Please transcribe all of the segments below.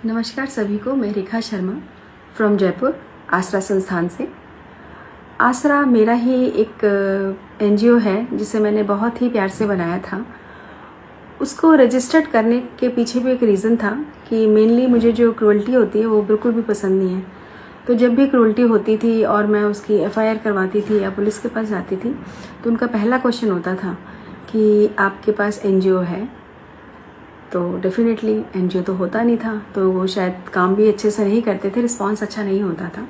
नमस्कार सभी को, मैं रेखा शर्मा फ्रॉम जयपुर आसरा संस्थान से। आसरा मेरा ही एक एनजीओ है जिसे मैंने बहुत ही प्यार से बनाया था। उसको रजिस्टर्ड करने के पीछे भी एक रीज़न था कि मेनली मुझे जो क्रूअल्टी होती है वो बिल्कुल भी पसंद नहीं है। तो जब भी क्रूअल्टी होती थी और मैं उसकी एफआईआर करवाती थी या पुलिस के पास जाती थी तो उनका पहला क्वेश्चन होता था कि आपके पास एनजीओ है। तो डेफिनेटली एनजीओ तो होता नहीं था, तो वो शायद काम भी अच्छे से नहीं करते थे, रिस्पांस अच्छा नहीं होता था।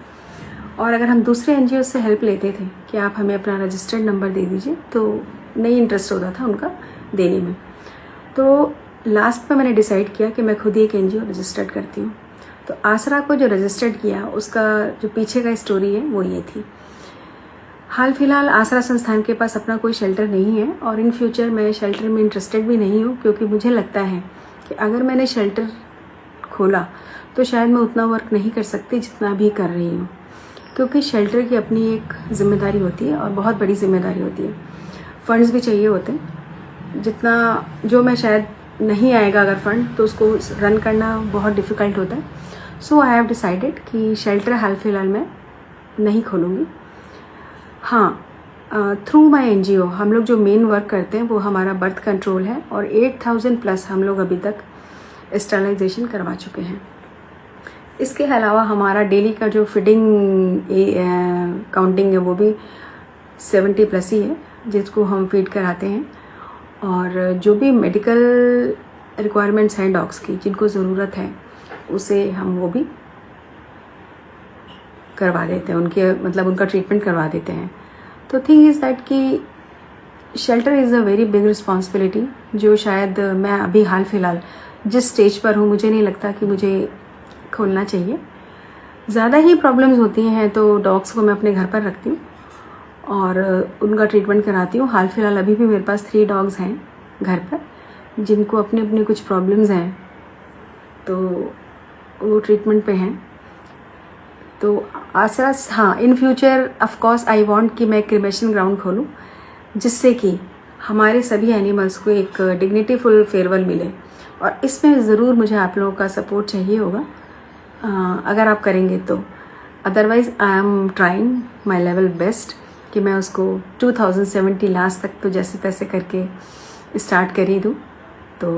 और अगर हम दूसरे एनजीओ से हेल्प लेते थे कि आप हमें अपना रजिस्टर्ड नंबर दे दीजिए, तो नहीं इंटरेस्ट होता था उनका देने में। तो लास्ट में मैंने डिसाइड किया कि मैं खुद ही एक एनजीओ रजिस्टर्ड करती हूँ। तो आसरा को जो रजिस्टर्ड किया उसका जो पीछे का स्टोरी है वो ये थी। हाल फिलहाल आसरा संस्थान के पास अपना कोई शेल्टर नहीं है और इन फ्यूचर मैं शेल्टर में इंटरेस्टेड भी नहीं हूँ, क्योंकि मुझे लगता है कि अगर मैंने शेल्टर खोला तो शायद मैं उतना वर्क नहीं कर सकती जितना भी कर रही हूँ, क्योंकि शेल्टर की अपनी एक जिम्मेदारी होती है और बहुत बड़ी जिम्मेदारी होती है। फंड्स भी चाहिए होते हैं, जितना जो मैं शायद नहीं आएगा अगर फंड, तो उसको रन करना बहुत डिफ़िकल्ट होता है। सो आई हैव डिसाइडेड कि शेल्टर हाल फिलहाल मैं नहीं खोलूँगी। हाँ, थ्रू माय एनजीओ हम लोग जो मेन वर्क करते हैं वो हमारा बर्थ कंट्रोल है और 8000 प्लस हम लोग अभी तक स्टरलाइजेशन करवा चुके हैं। इसके अलावा हमारा डेली का जो फीडिंग काउंटिंग है वो भी 70 प्लस ही है, जिसको हम फीड कराते हैं। और जो भी मेडिकल रिक्वायरमेंट्स हैं डॉग्स की, जिनको ज़रूरत है, उसे हम वो भी करवा देते हैं, उनके मतलब उनका ट्रीटमेंट करवा देते हैं। तो थिंग इज़ दैट कि shelter is a very big responsibility, जो शायद मैं अभी हाल फिलहाल जिस स्टेज पर हूँ मुझे नहीं लगता कि मुझे खोलना चाहिए। ज़्यादा ही प्रॉब्लम्स होती हैं तो डॉग्स को मैं अपने घर पर रखती हूँ और उनका ट्रीटमेंट कराती हूँ। हाल फिलहाल अभी भी मेरे पास 3 डॉग्स हैं घर पर, जिनको अपने अपने कुछ प्रॉब्लम्स हैं, तो वो ट्रीटमेंट पे हैं। तो आसरा, हाँ, in future of course I want कि मैं क्रिमेशन ग्राउंड खोलूँ, जिससे कि हमारे सभी एनिमल्स को एक डिग्निटीफुल फेयरवेल मिले। और इसमें ज़रूर मुझे आप लोगों का सपोर्ट चाहिए होगा, अगर आप करेंगे तो। Otherwise I am trying my level best कि मैं उसको 2070 लास्ट तक तो जैसे तैसे करके स्टार्ट कर ही दूँ। तो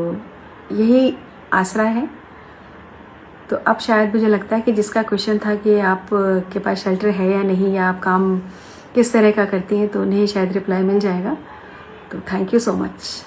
यही आसरा है। तो अब शायद मुझे लगता है कि जिसका क्वेश्चन था कि आप के पास शेल्टर है या नहीं, या आप काम किस तरह का करती हैं, तो उन्हें शायद रिप्लाई मिल जाएगा। तो थैंक यू सो मच।